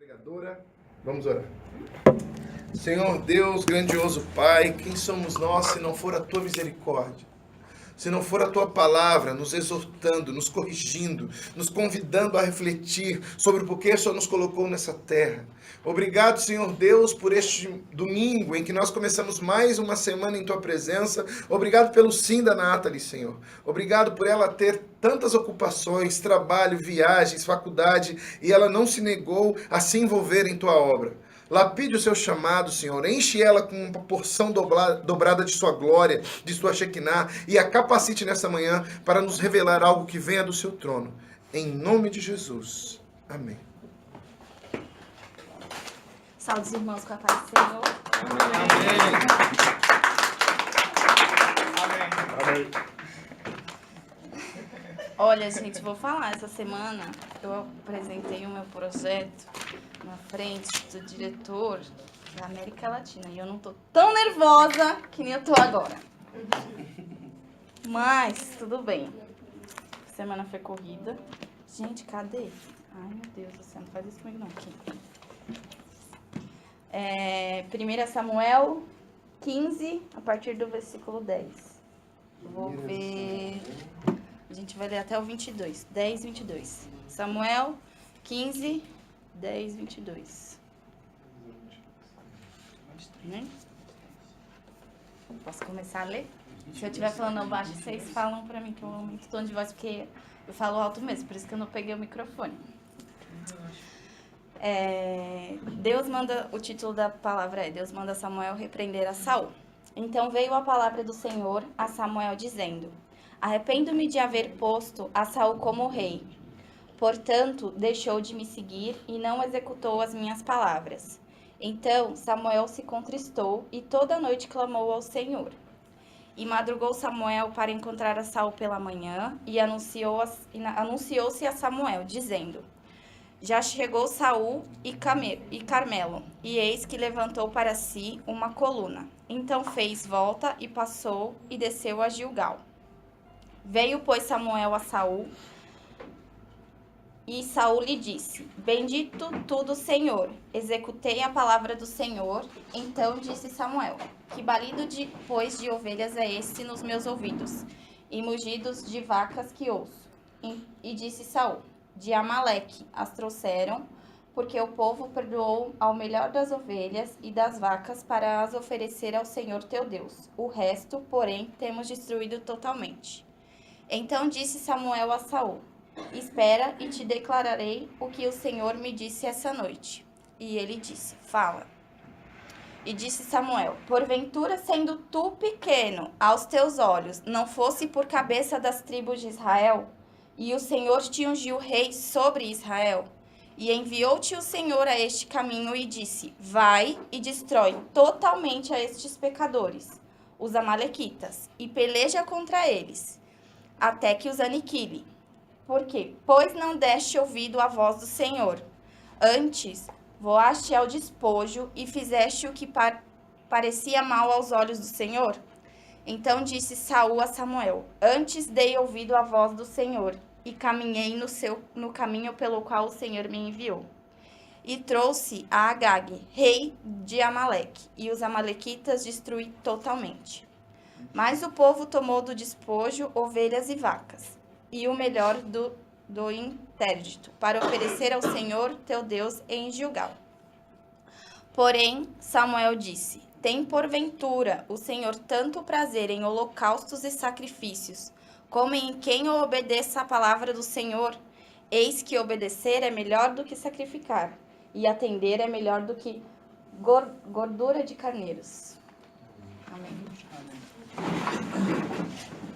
Pregadora, vamos orar. Senhor Deus, grandioso Pai, quem somos nós se não for a Tua misericórdia? Se não for a Tua palavra nos exortando, nos corrigindo, nos convidando a refletir sobre o porquê o Senhor nos colocou nessa terra. Obrigado, Senhor Deus, por este domingo em que nós começamos mais uma semana em Tua presença. Obrigado pelo sim da Nathalie, Senhor. Obrigado por ela ter tantas ocupações, trabalho, viagens, faculdade, e ela não se negou a se envolver em Tua obra. Lapide o seu chamado, Senhor. Enche ela com uma porção dobrada de sua glória, de sua Shekinah, e a capacite nessa manhã para nos revelar algo que venha do seu trono. Em nome de Jesus. Amém. Salve os irmãos com a paz do Senhor. Amém. Olha, gente, vou falar. Essa semana eu apresentei o meu projeto na frente do diretor da América Latina. E eu não tô tão nervosa que nem eu tô agora. Mas, tudo bem. A semana foi corrida. Gente, cadê? Ai, meu Deus do céu, não faz isso comigo não. Aqui. 1 Samuel 15, a partir do versículo 10. Vou ver... A gente vai ler até o 22. 10, 22. Samuel 15, 10, 22. Né? Posso começar a ler? Se eu estiver falando baixo, vocês falam pra mim que eu aumento o tom de voz, porque eu falo alto mesmo, por isso que eu não peguei o microfone. Deus manda, o título da palavra é: Deus manda Samuel repreender a Saul. Então veio a palavra do Senhor a Samuel dizendo: Arrependo-me de haver posto a Saul como rei. Portanto, deixou de me seguir e não executou as minhas palavras. Então Samuel se contristou e toda noite clamou ao Senhor. E madrugou Samuel para encontrar a Saul pela manhã e anunciou-se a Samuel, dizendo: Já chegou Saul e Carmelo, e eis que levantou para si uma coluna. Então fez volta e passou e desceu a Gilgal. Veio, pois, Samuel a Saul, e Saul lhe disse: Bendito tu do Senhor, executei a palavra do Senhor. Então disse Samuel: Que balido de ovelhas é esse nos meus ouvidos, e mugidos de vacas que ouço? E disse Saul: De Amaleque as trouxeram, porque o povo perdoou ao melhor das ovelhas e das vacas para as oferecer ao Senhor teu Deus. O resto, porém, temos destruído totalmente. Então disse Samuel a Saul: Espera e te declararei o que o Senhor me disse essa noite. E ele disse: Fala. E disse Samuel: Porventura, sendo tu pequeno aos teus olhos, não fosse por cabeça das tribos de Israel? E o Senhor te ungiu rei sobre Israel? E enviou-te o Senhor a este caminho e disse: Vai e destrói totalmente a estes pecadores, os amalequitas, e peleja contra eles, até que os aniquile. Por quê? Pois não deste ouvido à voz do Senhor. Antes, voaste ao despojo e fizeste o que parecia mal aos olhos do Senhor? Então disse Saul a Samuel: Antes dei ouvido à voz do Senhor, e caminhei no caminho pelo qual o Senhor me enviou. E trouxe a Agag, rei de Amaleque, e os amalequitas destruí totalmente. Mas o povo tomou do despojo ovelhas e vacas, e o melhor do interdito, para oferecer ao Senhor teu Deus em Gilgal. Porém, Samuel disse: Tem porventura o Senhor tanto prazer em holocaustos e sacrifícios, como em quem obedeça a palavra do Senhor? Eis que obedecer é melhor do que sacrificar, e atender é melhor do que gordura de carneiros. Amém.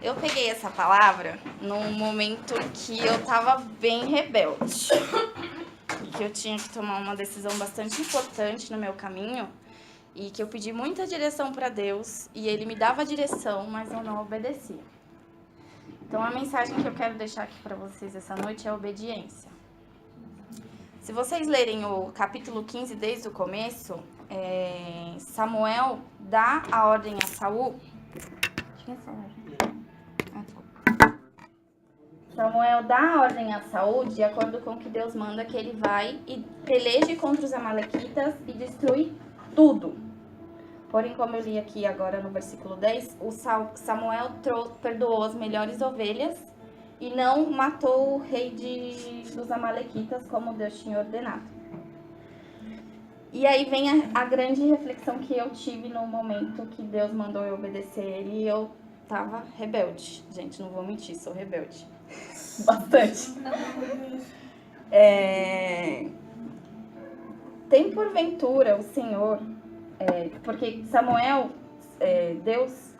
Eu peguei essa palavra num momento que eu tava bem rebelde, que eu tinha que tomar uma decisão bastante importante no meu caminho, e que eu pedi muita direção para Deus, e Ele me dava a direção, mas eu não obedecia. Então a mensagem que eu quero deixar aqui para vocês essa noite é a obediência. Se vocês lerem o capítulo 15 desde o começo, Samuel dá a ordem a Saul. Tinha essa ordem? Samuel dá a ordem a Saul de acordo com o que Deus manda, que ele vai e peleje contra os amalequitas e destrui tudo. Porém, como eu li aqui agora no versículo 10, o Samuel perdoou as melhores ovelhas e não matou o rei dos amalequitas como Deus tinha ordenado. E aí vem a grande reflexão que eu tive no momento que Deus mandou eu obedecer ele, e eu tava rebelde. Gente, não vou mentir, sou rebelde. Bastante. Tem porventura o Senhor... porque Samuel, Deus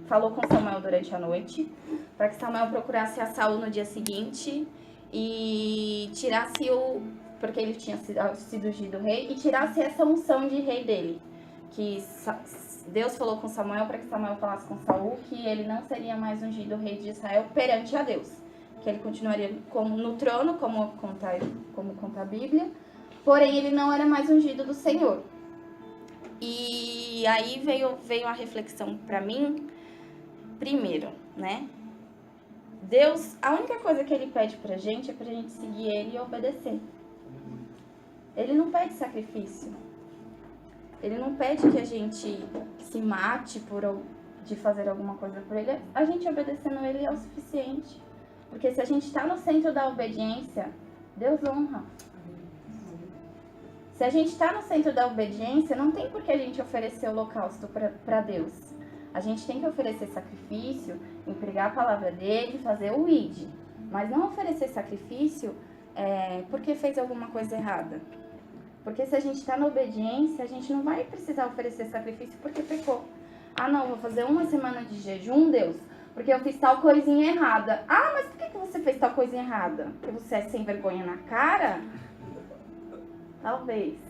falou com Samuel durante a noite, para que Samuel procurasse a Saul no dia seguinte e tirasse porque ele tinha sido ungido rei, e tirasse essa unção de rei dele. Que Deus falou com Samuel para que Samuel falasse com Saul que ele não seria mais ungido rei de Israel perante a Deus. Que ele continuaria no trono, como conta a Bíblia, porém ele não era mais ungido do Senhor. E aí veio a reflexão para mim, primeiro, né? Deus, a única coisa que ele pede pra gente é pra gente seguir ele e obedecer. Ele não pede sacrifício. Ele não pede que a gente se mate de fazer alguma coisa por ele. A gente obedecendo ele é o suficiente. Porque se a gente está no centro da obediência, Deus honra. Se a gente está no centro da obediência, não tem por que a gente oferecer holocausto para Deus. A gente tem que oferecer sacrifício, empregar a palavra dele, fazer o ID. Mas não oferecer sacrifício porque fez alguma coisa errada. Porque se a gente está na obediência, a gente não vai precisar oferecer sacrifício porque pecou. Ah, não, vou fazer uma semana de jejum, Deus, porque eu fiz tal coisinha errada. Ah, mas por que você fez tal coisinha errada? Porque você é sem vergonha na cara? Talvez,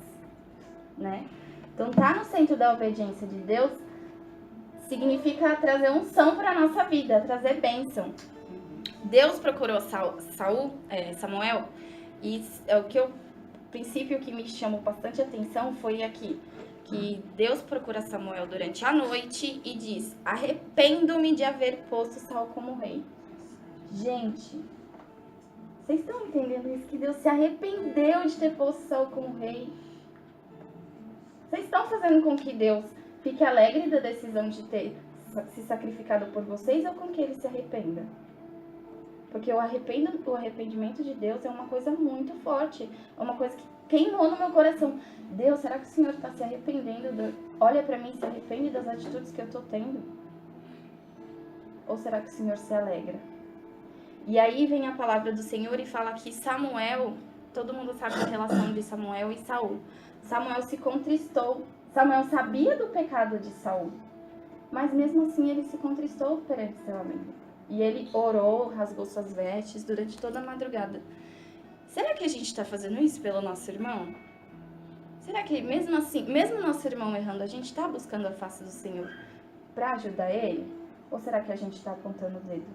né? Então, tá no centro da obediência de Deus significa trazer unção para a nossa vida, trazer bênção. Deus procurou Samuel, e o princípio que me chamou bastante atenção foi aqui, que Deus procura Samuel durante a noite e diz: arrependo-me de haver posto Saul como rei. Gente, vocês estão entendendo isso? Que Deus se arrependeu de ter posto Saul como rei. Vocês estão fazendo com que Deus fique alegre da decisão de ter se sacrificado por vocês, ou com que ele se arrependa? Porque o arrependimento de Deus é uma coisa muito forte. É uma coisa que queimou no meu coração. Deus, será que o Senhor está se arrependendo? Olha para mim, se arrepende das atitudes que eu estou tendo? Ou será que o Senhor se alegra? E aí vem a palavra do Senhor e fala que Samuel, todo mundo sabe a relação de Samuel e Saul. Samuel se contristou. Samuel sabia do pecado de Saul, mas mesmo assim ele se contristou perante seu amigo. E ele orou, rasgou suas vestes durante toda a madrugada. Será que a gente está fazendo isso pelo nosso irmão? Será que mesmo assim, mesmo nosso irmão errando, a gente está buscando a face do Senhor para ajudar ele? Ou será que a gente está apontando o dedo?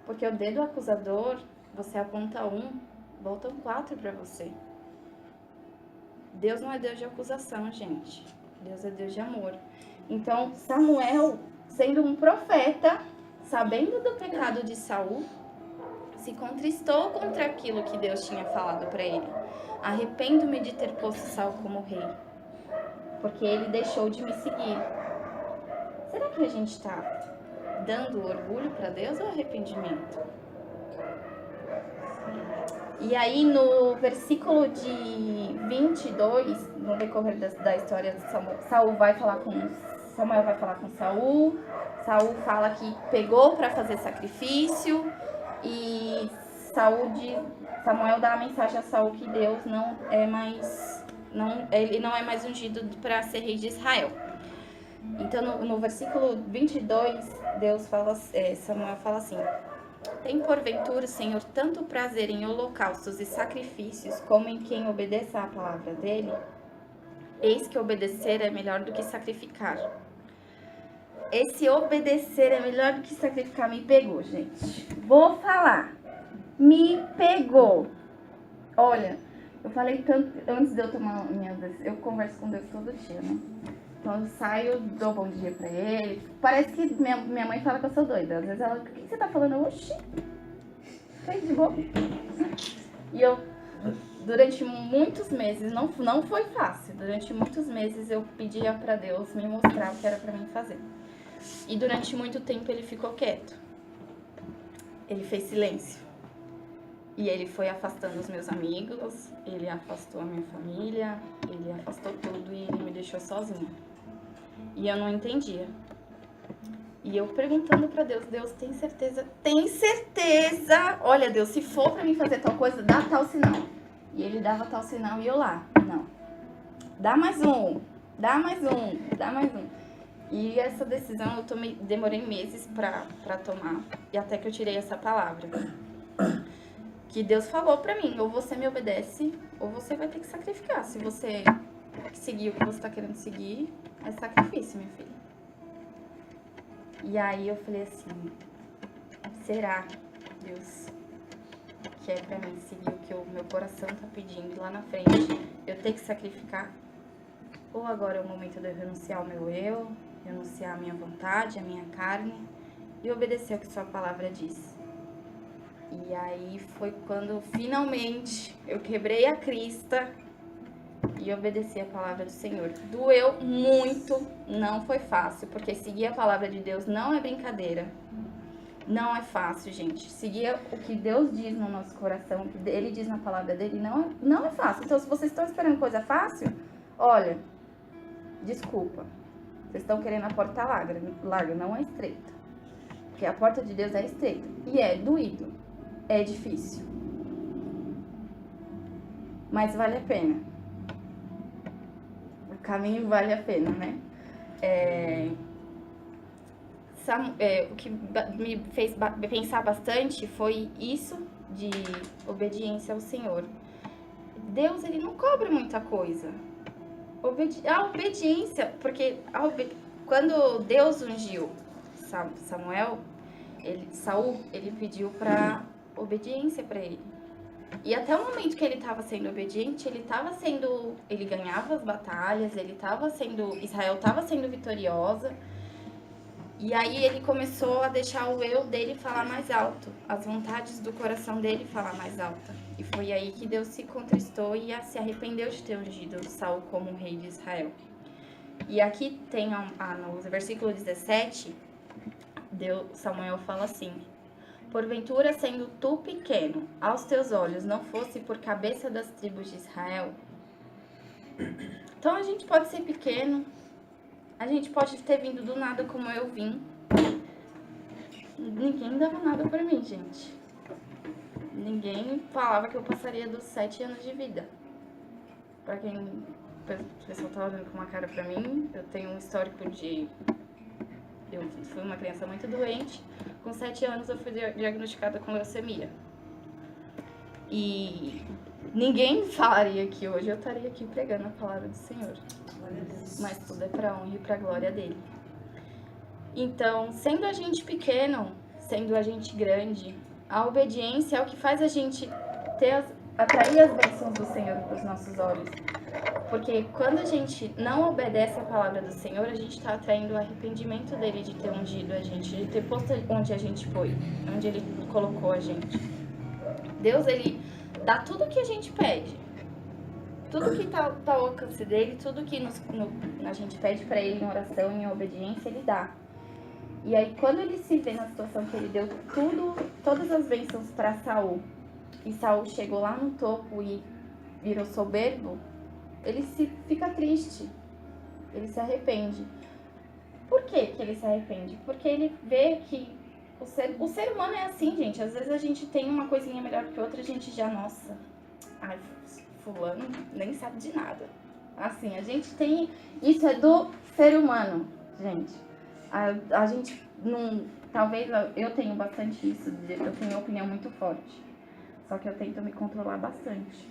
Porque o dedo acusador, você aponta 1, voltam 4 para você. Deus não é Deus de acusação, gente. Deus é Deus de amor. Então, Samuel, sendo um profeta, sabendo do pecado de Saul, se contristou contra aquilo que Deus tinha falado para ele. Arrependo-me de ter posto Saul como rei, porque ele deixou de me seguir. Será que a gente está dando orgulho para Deus ou arrependimento? E aí no versículo de 22, no decorrer da história de Samuel vai falar com Saul. Saul fala que pegou para fazer sacrifício, e Samuel dá a mensagem a Saul que Deus ele não é mais ungido para ser rei de Israel. Então no versículo 22, Samuel fala assim: tem porventura, Senhor, tanto prazer em holocaustos e sacrifícios, como em quem obedeça à palavra dele? Eis que obedecer é melhor do que sacrificar. Esse obedecer é melhor do que sacrificar me pegou, gente. Vou falar. Me pegou. Olha, eu falei tanto antes de eu tomar minha decisão. Eu converso com Deus todo dia, né? Então eu saio, dou bom dia pra ele. Parece que minha mãe fala que eu sou doida. Às vezes ela, o que você tá falando? Oxi, fez de boa. E eu, durante muitos meses, não foi fácil. Durante muitos meses eu pedia pra Deus me mostrar o que era pra mim fazer. E durante muito tempo ele ficou quieto. Ele fez silêncio. E ele foi afastando os meus amigos, ele afastou a minha família, ele afastou tudo e ele me deixou sozinha. E eu não entendia. E eu perguntando pra Deus, Deus, tem certeza? Tem certeza! Olha, Deus, se for pra mim fazer tal coisa, dá tal sinal. E ele dava tal sinal e eu lá, não. Dá mais um, dá mais um, dá mais um. E essa decisão eu demorei meses pra tomar. E até que eu tirei essa palavra. Que Deus falou pra mim, ou você me obedece, ou você vai ter que sacrificar. Se você seguir o que você tá querendo seguir, é sacrifício, minha filha. E aí eu falei assim, será, Deus, que é pra mim seguir o que o meu coração tá pedindo lá na frente, eu ter que sacrificar? Ou agora é o momento de eu renunciar ao meu eu, renunciar à minha vontade, à minha carne, e obedecer o que sua palavra diz? E aí foi quando finalmente eu quebrei a crista e obedeci a palavra do Senhor. Doeu muito, não foi fácil, porque seguir a palavra de Deus não é brincadeira. Não é fácil, gente. Seguir o que Deus diz no nosso coração, o que Ele diz na palavra dele, não é fácil. Então, se vocês estão esperando coisa fácil, olha, desculpa. Vocês estão querendo a porta larga, não é estreita. Porque a porta de Deus é estreita e é doído. É difícil, mas vale a pena. O caminho vale a pena, né? O que me fez pensar bastante foi isso de obediência ao Senhor. Deus, ele não cobra muita coisa. A obediência, porque quando Deus ungiu Samuel, Saul, ele pediu para obediência para ele. E até o momento que ele estava sendo obediente, ele ganhava as batalhas, Israel estava sendo vitoriosa. E aí ele começou a deixar o eu dele falar mais alto, as vontades do coração dele falar mais alta. E foi aí que Deus se contristou e se arrependeu de ter ungido Saul como rei de Israel. E aqui tem no versículo 17, Samuel fala assim: porventura, sendo tu pequeno, aos teus olhos não fosse por cabeça das tribos de Israel? Então a gente pode ser pequeno, a gente pode ter vindo do nada como eu vim. Ninguém dava nada pra mim, gente. Ninguém falava que eu passaria dos 7 anos de vida. Pra quem o pessoal tá olhando com uma cara pra mim, eu tenho um histórico de... Eu fui uma criança muito doente. Com 7 anos eu fui diagnosticada com leucemia. E ninguém falaria que hoje eu estaria aqui pregando a palavra do Senhor. Mas tudo é pra honra e pra glória dele. Então, sendo a gente pequeno, sendo a gente grande, a obediência é o que faz a gente atrair as bênçãos do Senhor para os nossos olhos. Porque quando a gente não obedece a palavra do Senhor, a gente está atraindo o arrependimento dele de ter ungido a gente, de ter posto onde a gente foi, onde ele colocou a gente. Deus, ele dá tudo o que a gente pede. Tudo que está ao alcance dele, tudo que a gente pede para ele em oração, em obediência, ele dá. E aí, quando ele se vê na situação que ele deu todas as bênçãos para Saul, e Saul chegou lá no topo e virou soberbo, ele fica triste, ele se arrepende. Por que que ele se arrepende? Porque ele vê que o ser humano é assim, gente. Às vezes a gente tem uma coisinha melhor que outra, a gente já, nossa, ai, fulano nem sabe de nada. Assim, a gente tem... Isso é do ser humano, gente. A gente não... Talvez eu tenho bastante isso, eu tenho uma opinião muito forte. Só que eu tento me controlar bastante.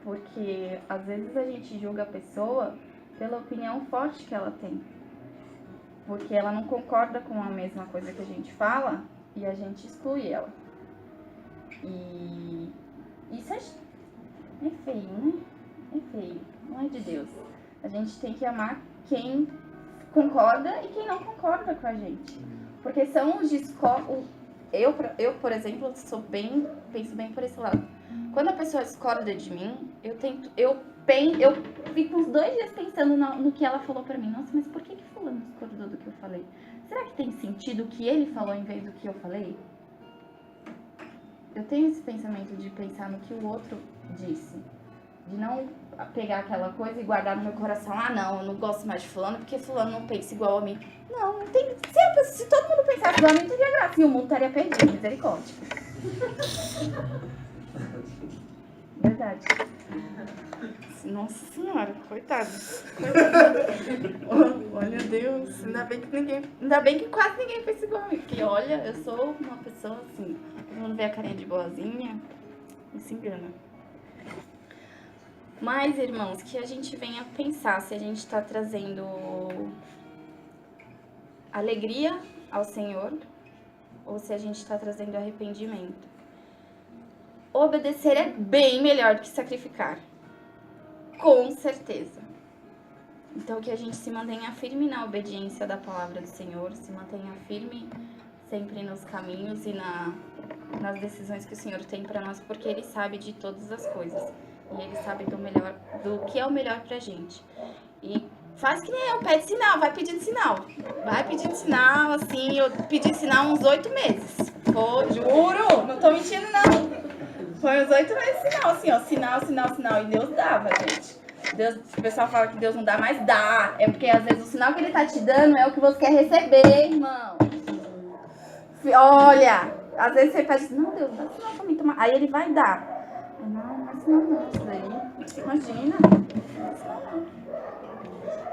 Porque às vezes a gente julga a pessoa pela opinião forte que ela tem. Porque ela não concorda com a mesma coisa que a gente fala e a gente exclui ela. E isso é feio, né? É feio, não é de Deus. A gente tem que amar quem concorda e quem não concorda com a gente. Porque são os discórdios. Eu, por exemplo, penso bem por esse lado. Quando a pessoa discorda de mim, eu fico uns 2 dias pensando no que ela falou pra mim. Nossa, mas por que fulano discordou do que eu falei? Será que tem sentido o que ele falou em vez do que eu falei? Eu tenho esse pensamento de pensar no que o outro disse. De não pegar aquela coisa e guardar no meu coração. Ah, não, eu não gosto mais de fulano porque fulano não pensa igual a mim. Não tem... Se todo mundo pensasse igual a mim, teria graça. E o mundo estaria perdido, misericórdia. Verdade. Nossa senhora, coitado. Olha, Deus, ainda bem que quase ninguém pensa igual a mim. Porque olha, eu sou uma pessoa assim, todo mundo vê a carinha de boazinha e se engana. Mas, irmãos, que a gente venha pensar se a gente está trazendo alegria ao Senhor ou se a gente está trazendo arrependimento. Obedecer é bem melhor do que sacrificar. Com certeza. Então, que a gente se mantenha firme na obediência da palavra do Senhor, se mantenha firme sempre nos caminhos e nas decisões que o Senhor tem para nós, porque Ele sabe de todas as coisas. E Ele sabe do que é o melhor pra gente. E faz que nem eu, pede sinal, vai pedindo sinal. Vai pedindo sinal, assim, eu pedi sinal uns 8 meses. Pô, juro, não tô mentindo não. Foi uns 8 meses de sinal, assim, ó, sinal, e Deus dava, gente. Deus, o pessoal fala que Deus não dá, mas dá. É porque às vezes o sinal que Ele tá te dando é o que você quer receber, irmão. Olha, às vezes você pede, não, Deus, dá sinal pra mim tomar. Aí Ele vai dar. Não, mas não, isso daí, imagina.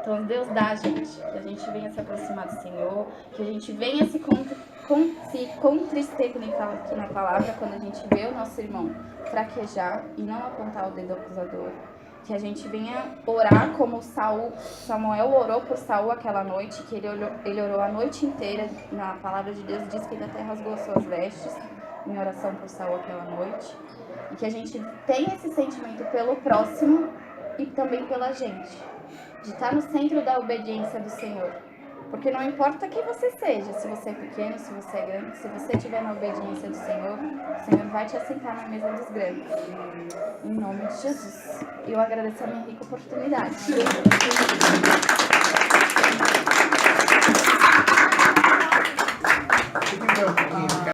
Então Deus dá, gente, que a gente venha se aproximar do Senhor, que a gente venha se contristecer, como ele fala aqui na palavra, quando a gente vê o nosso irmão fraquejar e não apontar o dedo acusador. Que a gente venha orar como Samuel orou por Saul aquela noite, que ele orou a noite inteira. Na palavra de Deus diz que ele até rasgou as suas vestes em oração por Saul aquela noite. E que a gente tenha esse sentimento pelo próximo e também pela gente. De estar no centro da obediência do Senhor. Porque não importa quem você seja, se você é pequeno, se você é grande, se você estiver na obediência do Senhor, o Senhor vai te assentar na mesa dos grandes. Em nome de Jesus. Eu agradeço a minha rica oportunidade.